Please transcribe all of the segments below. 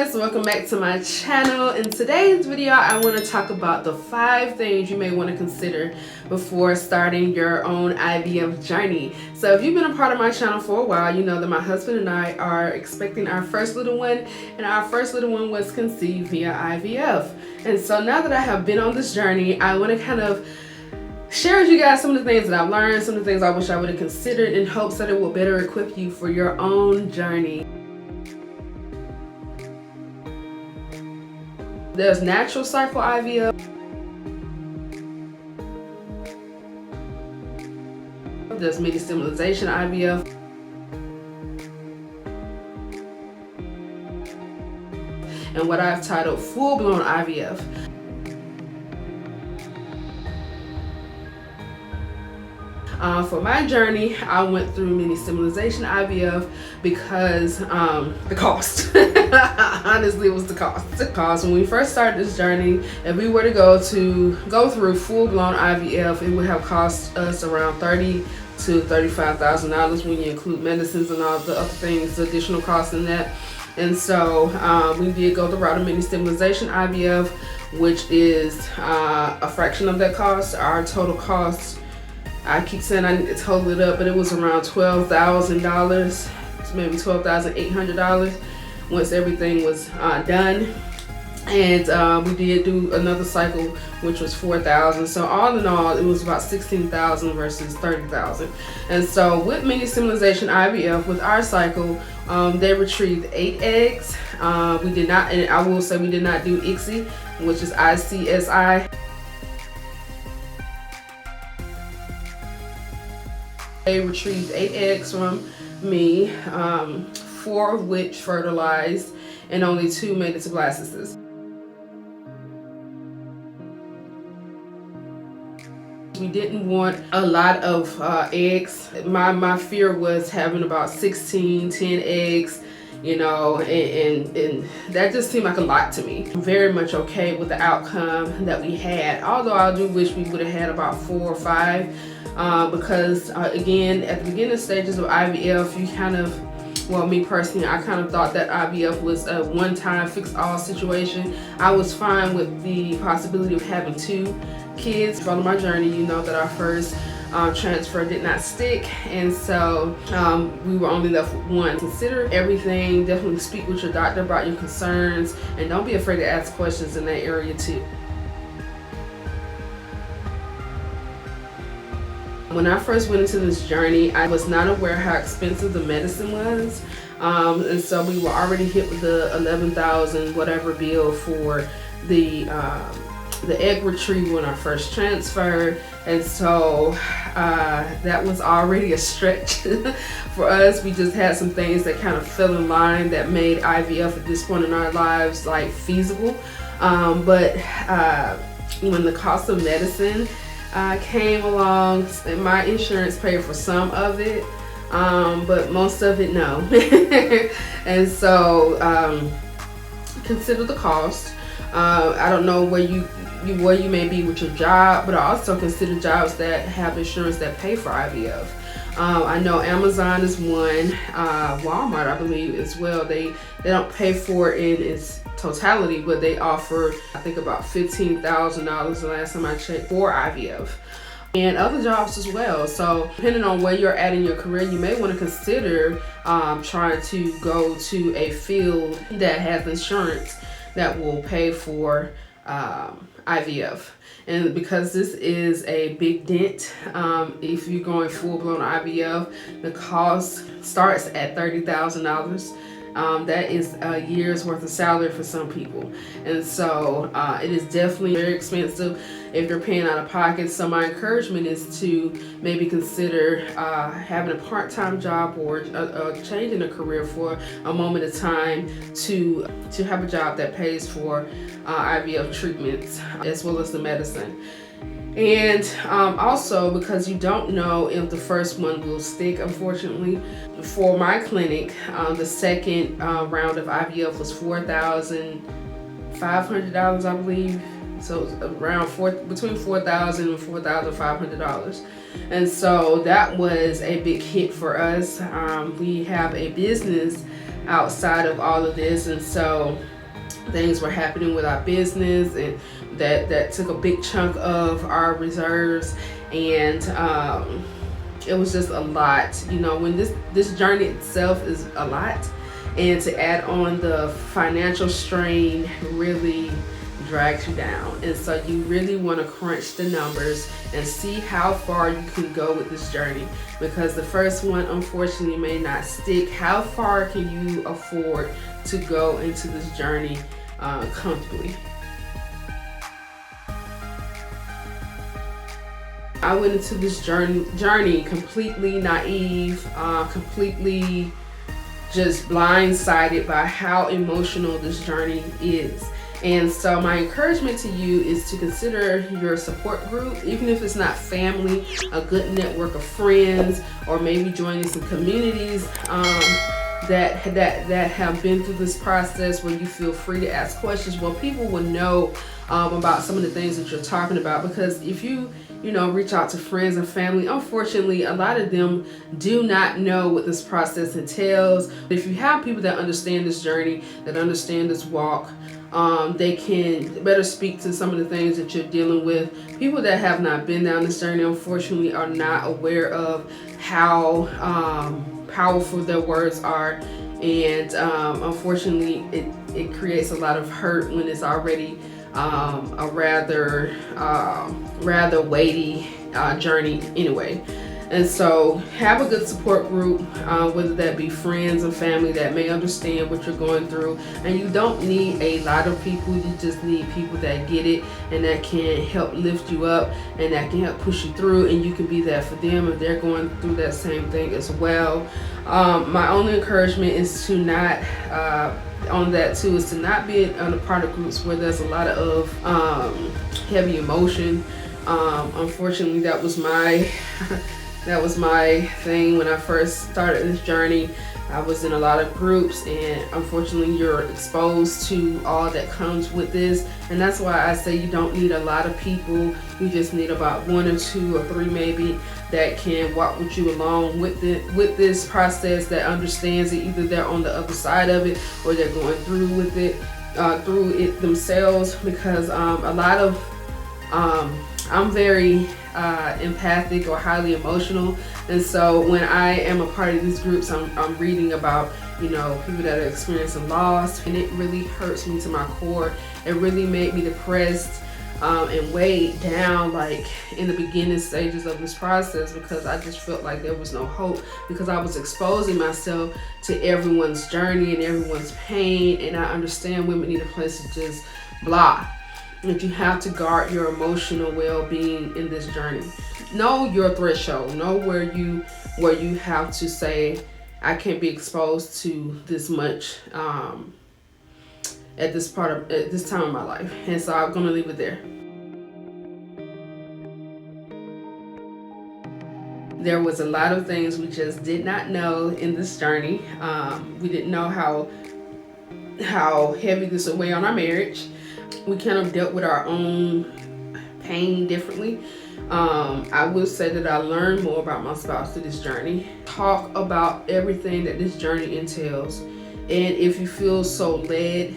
guys, welcome back to my channel. In today's video I want to talk about the 5 things you may want to consider before starting your own IVF journey. So if you've been a part of my channel for a while, you know that my husband and I are expecting our first little one, and our first little one was conceived via IVF. And so now that I have been on this journey, I want to kind of share with you guys some of the things that I've learned, some of the things I wish I would have considered, in hopes that it will better equip you for your own journey. There's natural cycle IVF. There's mini stimulation IVF. And what I've titled full-blown IVF. For my journey, I went through mini stimulation IVF because the cost. Honestly, it was the cost. Because when we first started this journey, if we were to go through full-blown IVF, it would have cost us around $30,000 to $35,000 when you include medicines and all the other things, the additional costs in that. And so we did go the route of mini stimulation IVF, which is a fraction of that cost. Our total cost, I keep saying I need to total it up, but it was around $12,000, maybe $12,800 once everything was done. And we did do another cycle, which was $4,000. So all in all, it was about $16,000 versus $30,000. And so with mini stimulation IVF, with our cycle, they retrieved 8 eggs. We did not, and I will say we did not do ICSI, which is ICSI. They retrieved 8 eggs from me, 4 of which fertilized, and only 2 made it to blastocysts. We didn't want a lot of eggs. My fear was having about 10 eggs, you know, and that just seemed like a lot to me. I'm very much okay with the outcome that we had, although I do wish we would have had about 4 or 5. Because again, at the beginning stages of IVF, you kind of, well, me personally, I kind of thought that IVF was a one-time fix-all situation. I was fine with the possibility of having 2 kids. On my journey, you know that our first transfer did not stick, and so we were only left with 1. Consider everything. Definitely speak with your doctor about your concerns, and don't be afraid to ask questions in that area too. When I first went into this journey, I was not aware how expensive the medicine was, and so we were already hit with the $11,000 whatever bill for the egg retrieval in our first transfer, and so that was already a stretch for us. We just had some things that kind of fell in line that made IVF at this point in our lives like feasible, but when the cost of medicine came along, my insurance paid for some of it, but most of it no. And so consider the cost. I don't know where you may be with your job, but I also consider jobs that have insurance that pay for IVF. I know Amazon is one, Walmart I believe as well. They don't pay for it in its totality, but they offer, I think, about $15,000 the last time I checked for IVF, and other jobs as well. So depending on where you're at in your career, you may want to consider trying to go to a field that has insurance that will pay for IVF. And because this is a big dent, if you're going full-blown IVF, the cost starts at $30,000. That is a year's worth of salary for some people, and so it is definitely very expensive if you're paying out of pocket. So my encouragement is to maybe consider having a part-time job or changing a career for a moment of time to have a job that pays for IVF treatments as well as the medicine. And also, because you don't know if the first one will stick, unfortunately. For my clinic, the second round of IVF was $4,500, I believe. So it was around between $4,000 and $4,500. And so that was a big hit for us. We have a business outside of all of this. And so things were happening with our business, and that took a big chunk of our reserves. And it was just a lot, you know, when this journey itself is a lot, and to add on the financial strain really drags you down. And so you really want to crunch the numbers and see how far you can go with this journey, because the first one unfortunately may not stick. How far can you afford to go into this journey comfortably? I went into this journey completely naive, completely just blindsided by how emotional this journey is. And so my encouragement to you is to consider your support group, even if it's not family, a good network of friends, or maybe joining some communities that have been through this process, where you feel free to ask questions, where people will know about some of the things that you're talking about. Because if you reach out to friends and family, unfortunately, a lot of them do not know what this process entails. If you have people that understand this journey, that understand this walk, they can better speak to some of the things that you're dealing with. People that have not been down this journey, unfortunately, are not aware of how powerful their words are. And unfortunately, it creates a lot of hurt when it's already a rather weighty journey anyway. And so have a good support group, whether that be friends and family that may understand what you're going through. And you don't need a lot of people, you just need people that get it and that can help lift you up and that can help push you through, and you can be there for them if they're going through that same thing as well. My only encouragement is to not is to not be on a part of groups where there's a lot of heavy emotion. Unfortunately, that was my thing when I first started this journey. I was in a lot of groups, and unfortunately you're exposed to all that comes with this. And that's why I say you don't need a lot of people. You just need about 1 or 2 or 3 maybe that can walk with you along with this process, that understands it. Either they're on the other side of it or they're going through it themselves. Because a lot of I'm very empathic or highly emotional, and so when I am a part of these groups, I'm reading about people that are experiencing loss, and it really hurts me to my core. It really made me depressed and weighed down, like in the beginning stages of this process, because I just felt like there was no hope, because I was exposing myself to everyone's journey and everyone's pain. And I understand women need a place to just blah. That you have to guard your emotional well-being in this journey. Know your threshold. Know where you have to say, I can't be exposed to this much at this time of my life. And so I'm gonna leave it there. There was a lot of things we just did not know in this journey. We didn't know how heavy this would weigh on our marriage. We kind of dealt with our own pain differently. I will say that I learned more about my spouse through this journey. Talk about everything that this journey entails. And if you feel so led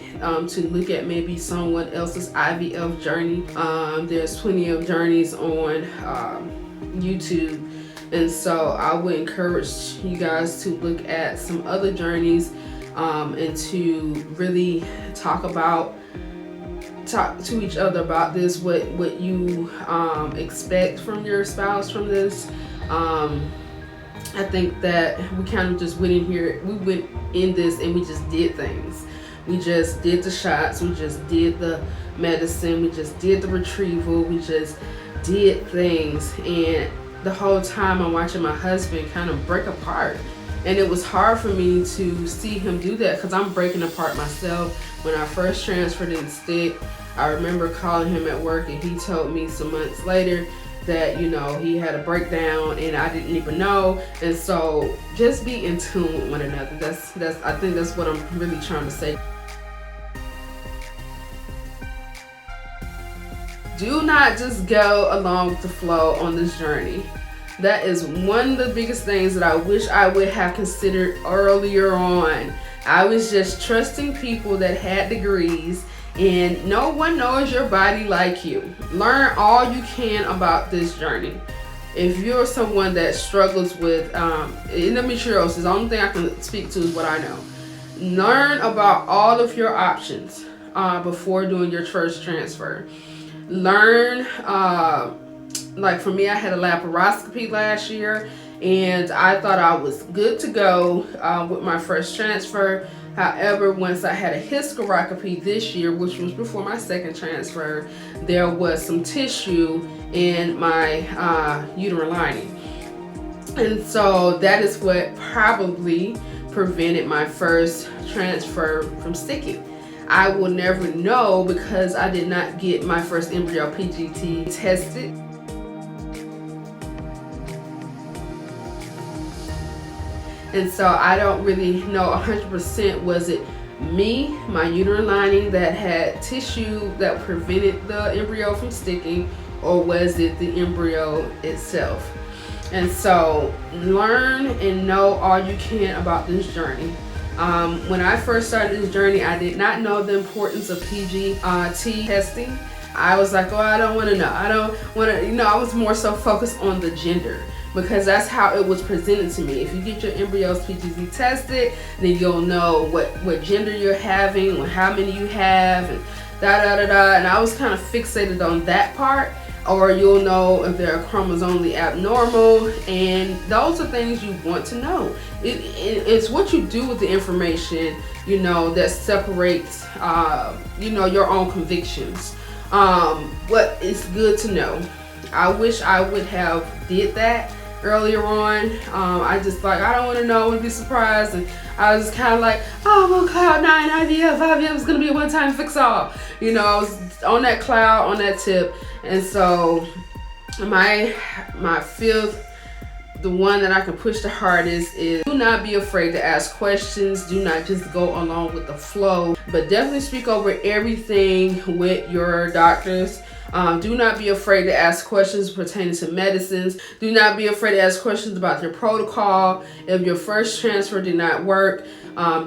to look at maybe someone else's IVF journey, there's plenty of journeys on YouTube. And so I would encourage you guys to look at some other journeys and to really talk to each other about this, what you expect from your spouse from this. I think that we kind of just went in this and we just did things. We just did the shots, we just did the medicine, we just did the retrieval, we just did things. And the whole time I'm watching my husband kind of break apart. And it was hard for me to see him do that, because I'm breaking apart myself. When I first transferred in stick, I remember calling him at work, and he told me some months later that he had a breakdown and I didn't even know. And so just be in tune with one another. I think that's what I'm really trying to say. Do not just go along with the flow on this journey. That is one of the biggest things that I wish I would have considered earlier on. I was just trusting people that had degrees, and no one knows your body like you. Learn all you can about this journey. If you're someone that struggles with endometriosis, the only thing I can speak to is what I know. Learn about all of your options before doing your first transfer. Learn, like for me, I had a laparoscopy last year, and I thought I was good to go with my first transfer. However, once I had a hysteroscopy this year, which was before my second transfer, there was some tissue in my uterine lining. And so that is what probably prevented my first transfer from sticking. I will never know because I did not get my first embryo PGT tested. And so I don't really know 100% was it me, my uterine lining, that had tissue that prevented the embryo from sticking, or was it the embryo itself? And so learn and know all you can about this journey. When I first started this journey, I did not know the importance of PGT testing. I was like, oh, I don't want to know. I don't want to, I was more so focused on the gender, because that's how it was presented to me. If you get your embryos PGT tested, then you'll know what gender you're having, or how many you have, and da-da-da-da. And I was kind of fixated on that part. Or you'll know if they're chromosomally abnormal, and those are things you want to know. It's what you do with the information, that separates, your own convictions. What is good to know. I wish I would have did that earlier on. I just I don't want to know and be surprised, and I was kind of like, oh, well, cloud 9 IVF is gonna be a one-time fix-all. I was on that cloud, on that tip. And so my fifth, the one that I can push the hardest, is do not be afraid to ask questions. Do not just go along with the flow, but definitely speak over everything with your doctors. Do not be afraid to ask questions pertaining to medicines. Do not be afraid to ask questions about your protocol. If your first transfer did not work,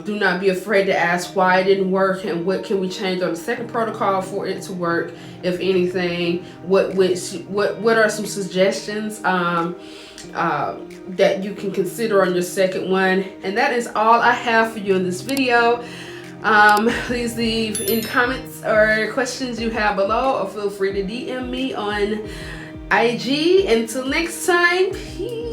do not be afraid to ask why it didn't work and what can we change on the second protocol for it to work, if anything. What are some suggestions that you can consider on your second one? And that is all I have for you in this video. Please leave any comments or questions you have below, or feel free to DM me on IG. Until next time, peace.